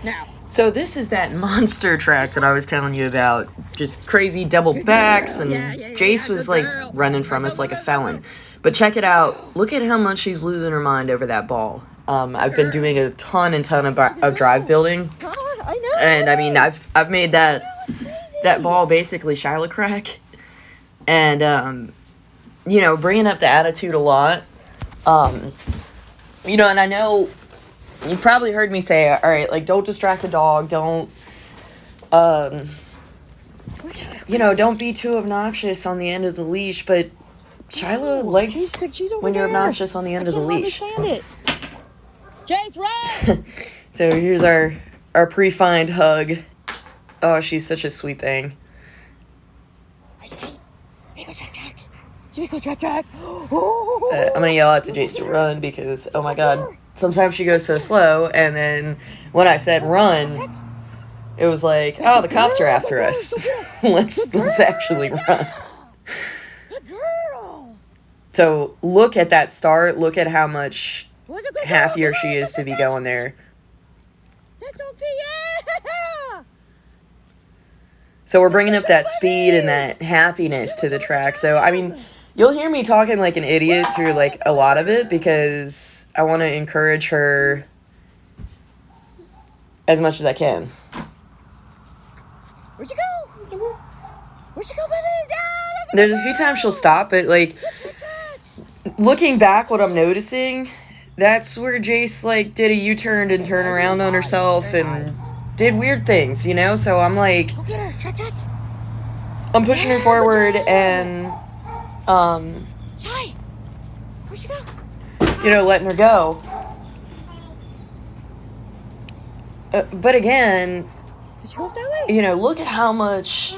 Now. So this is that monster track that I was telling you about. Just crazy double backs, and Jace was like running from us like a felon. But check it out. Look at how much she's losing her mind over that ball. I've been doing a ton of drive building. I know. And I mean, I've made that ball basically Shylah crack. And, you know, bringing up the attitude a lot. You know, and I know you probably heard me say, all right, like, don't distract the dog. Don't, you know, don't be too obnoxious on the end of the leash. But Shylah likes when you're obnoxious on the end of the leash. I can't understand it. Jace, run! So here's our pre-find hug. Oh, she's such a sweet thing. I'm gonna yell out to Jace to run because, oh my god, sometimes she goes so slow, and then when I said run, it was like, oh, the cops are after us. let's actually run. So look at that start. Look at how much happier she is to be going there. So we're bringing up that speed and that happiness to the track. So, I mean, you'll hear me talking like an idiot through, like, a lot of it because I want to encourage her as much as I can. Where'd you go? Where'd you go, baby? There's a few times she'll stop, but, like, looking back, what I'm noticing, that's where Jace, like, did a U-turn and turn around on herself and did weird things, you know? So I'm like, I'm pushing her forward and, Where'd you go? you know, letting her go. But again, Did you go up that way? you know, look at how much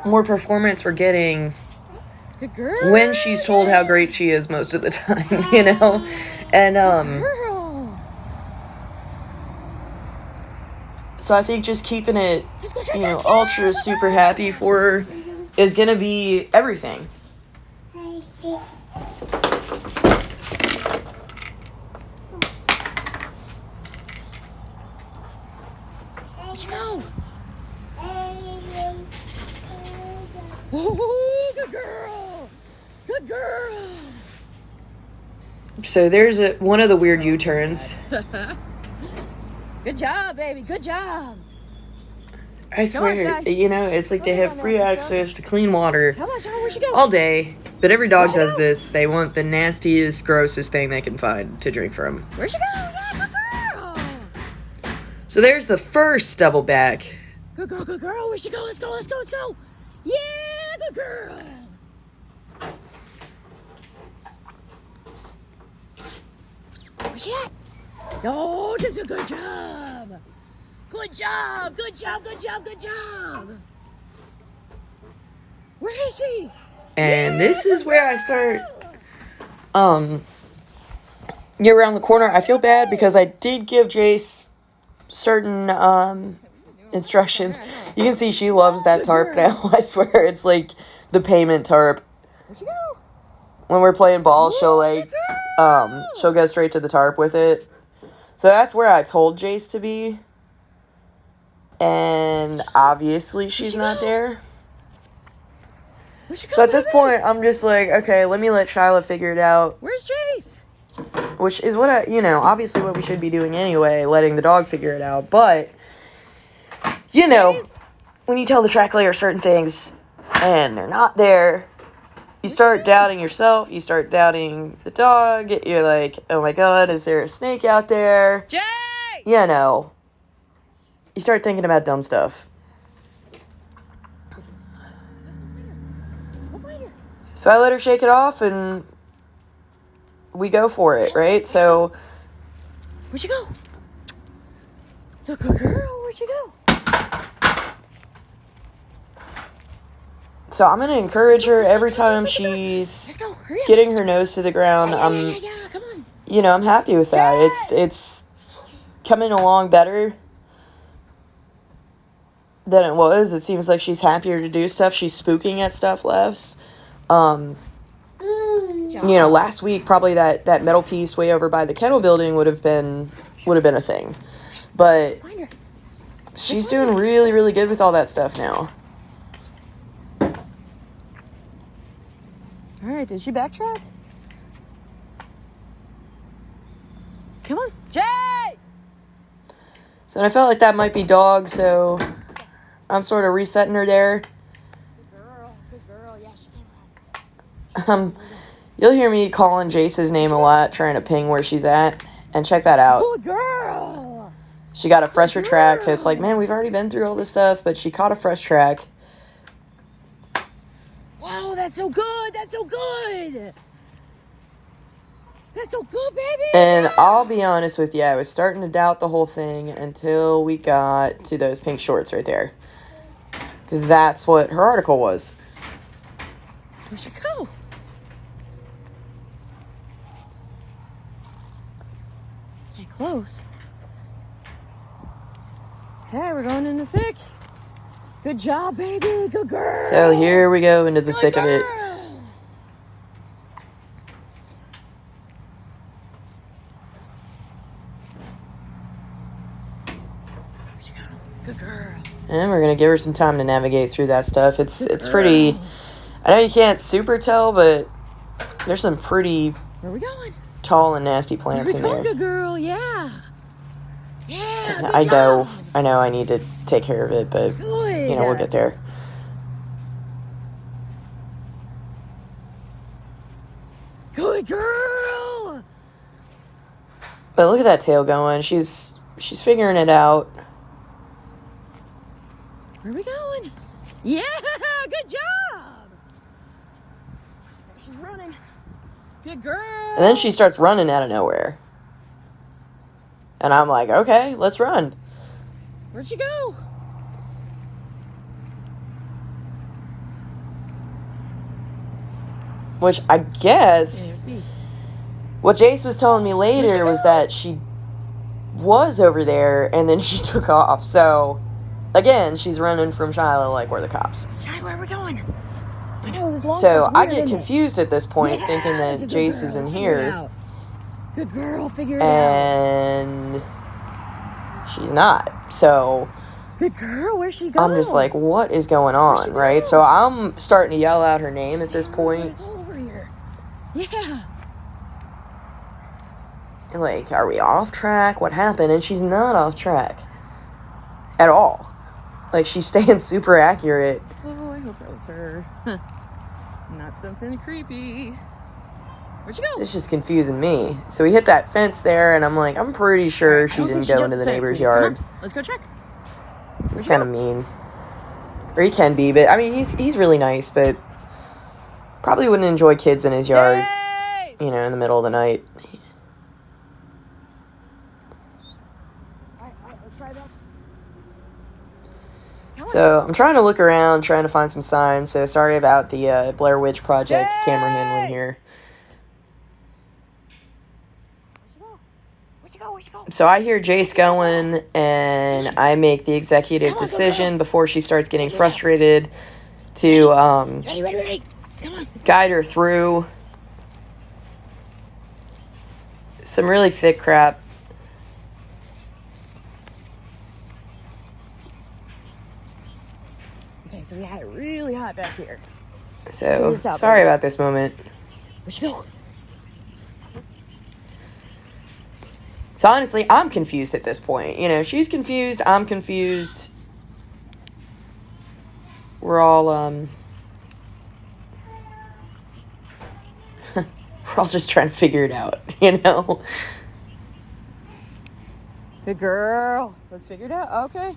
more performance we're getting Good girl. when she's told how great she is most of the time, you know? And, Girl. so I think just keeping it, you know, ultra super happy for her is gonna be everything. Where'd you go? Oh, good girl. Good girl. So there's one of the weird U-turns. Good job, baby. Good job. I swear, you know, it's like they have free access to clean water Come on, Shylah, where'd she go? all day. But every dog does this. They want the nastiest, grossest thing they can find to drink from. Where'd she go? Yeah, good girl. So there's the first double back. Good girl, good girl. Where'd she go? Let's go, let's go, let's go. Yeah, good girl. Where's she at? Oh, this is a good job. Good job, good job, good job, good job. Where is she? And this is where I start, get around the corner. I feel bad because I did give Jace certain, instructions. You can see she loves that tarp now. I swear, it's like the payment tarp. Where'd she go? When we're playing ball, she'll like, she'll go straight to the tarp with it. So that's where I told Jace to be. And obviously she's not there. So at this point, I'm just like, okay, let me let Shylah figure it out. Where's Jace? Which is what obviously what we should be doing anyway, letting the dog figure it out. But, you know, when you tell the track layer certain things and they're not there, you start doubting yourself, you start doubting the dog, you're like, oh my god, is there a snake out there? Jay! You know, you start thinking about dumb stuff. So I let her shake it off and we go for it, right? So, Where'd you go? So good girl, where'd you go? So I'm going to encourage her every time she's getting her nose to the ground. Yeah, come on. You know, I'm happy with that. It's coming along better than it was. It seems like she's happier to do stuff. She's spooking at stuff less. You know, last week probably that metal piece way over by the kennel building would have been a thing. But she's doing really, really good with all that stuff now. All right, did she backtrack? Come on, Jay! So I felt like that might be dog, so I'm sort of resetting her there. Good girl, yeah, she can run. You'll hear me calling Jace's name a lot, trying to ping where she's at. And check that out. Good girl! She got a fresher track. It's like, man, we've already been through all this stuff, but she caught a fresh track. Wow, that's so good! That's so good! That's so good, baby! And I'll be honest with you, I was starting to doubt the whole thing until we got to those pink shorts right there. Because that's what her article was. Where'd she go? Hey, close. Okay, we're going in the thick. Good job, baby. Good girl. So here we go into the thick of it. Good girl. And we're going to give her some time to navigate through that stuff. It's pretty... I know you can't super tell, but there's some pretty... Where are we going? Tall and nasty plants in there. Good girl, yeah. Yeah, good I know job. I need to take care of it, but, Good. you know, we'll get there. Good girl. But look at that tail going. She's figuring it out. Where are we going? Yeah, good job. She's running. Good girl. And then she starts running out of nowhere. And I'm like, okay, let's run. Where'd she go? Which I guess what Jace was telling me later was that she was over there and then she took off. So, again, she's running from Shylah like we're the cops. Hey, where are we going? I know this long. So I get confused at this point, thinking that Good Jace girl. is in Let's here. figure it out. Good girl, figure it out. And she's not. So Good girl, where's she going? I'm just like, what is going on, right? So I'm starting to yell out her name at this point. It's all over here. Yeah. Like, are we off track? What happened? And she's not off track at all. Like, she's staying super accurate. Oh, I hope that was her. Not something creepy. Where'd she go? It's just confusing me. So we hit that fence there, and I'm like, I'm pretty sure she didn't go into the neighbor's yard. Come on, let's go check. It's kind of mean. Or he can be, but I mean, he's really nice, but probably wouldn't enjoy kids in his yard, you know, in the middle of the night. Alright, let's try that. So I'm trying to look around, trying to find some signs. So sorry about the Blair Witch Project camera handling here. Where'd she go? So I hear Jace going, and I make the executive decision before she starts getting frustrated to Ready. Come on. guide her through some really thick crap. Okay, so we had it really hot back here. So sorry about this moment. Where'd she go? So honestly, I'm confused at this point. You know, she's confused, I'm confused. We're all we're all just trying to figure it out, you know? Good girl. Let's figure it out. Okay.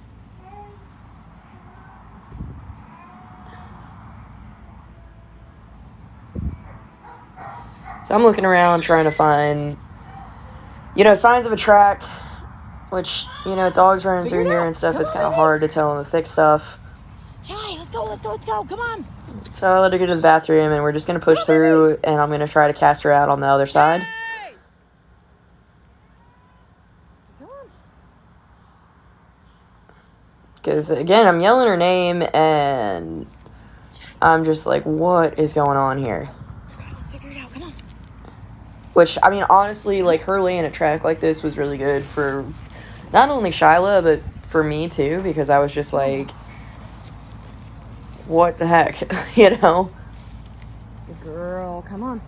So I'm looking around trying to find, you know, signs of a track, which, you know, dogs running through here and stuff, it's kind of hard to tell in the thick stuff. Hey, let's go. Come on. So I let her go to the bathroom, and we're just going to push through, and I'm going to try to cast her out on the other side. Because, again, I'm yelling her name, and I'm just like, what is going on here? Let's figure it out. Come on. Which, I mean, honestly, like, her laying a track like this was really good for not only Shylah, but for me too, because I was just like, what the heck, you know? Good girl, come on.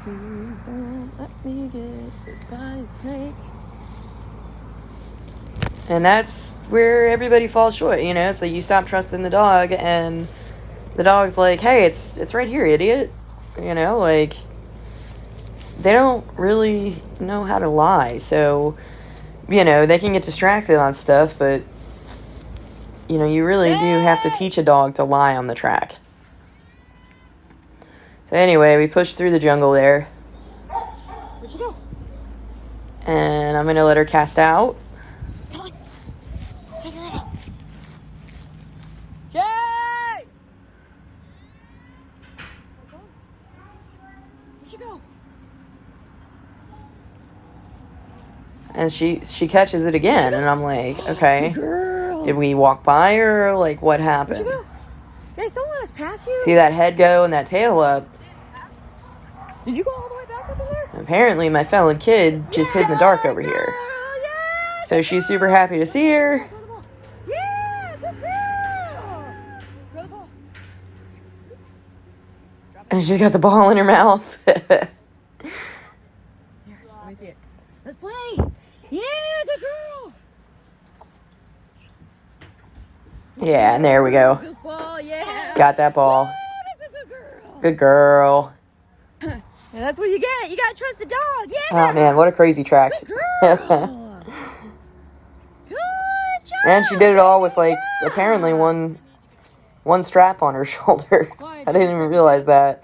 Please don't let me get bit by a snake. And that's where everybody falls short, you know? It's like you stop trusting the dog, and the dog's like, hey, it's right here, idiot. You know, like, they don't really know how to lie. So, you know, they can get distracted on stuff, but, you know, you really do have to teach a dog to lie on the track. So anyway, we pushed through the jungle there. Where'd she go? And I'm going to let her cast out. Come on. Take her out. Jay! Where'd she go? And she catches it again. And I'm like, okay, Girl. did we walk by her? Like, what happened? Where'd she go? Guys, don't let us pass you. See that head go and that tail up? Did you go all the way back over there? Apparently, my felon kid just hid in the dark over here. Yeah, So she's super happy to see her. yeah, good girl. Throw the ball. And she's got the ball in her mouth. Here, let me see it. Let's play. Yeah, good girl. Yeah, and there we go. Good ball, yeah. Got that ball. Oh, that's a good girl. Good girl. Yeah, that's what you get. You gotta trust the dog. Yeah. Oh, man, what a crazy track. Good girl. Good job. And she did it all with, like, apparently one strap on her shoulder. I didn't even realize that.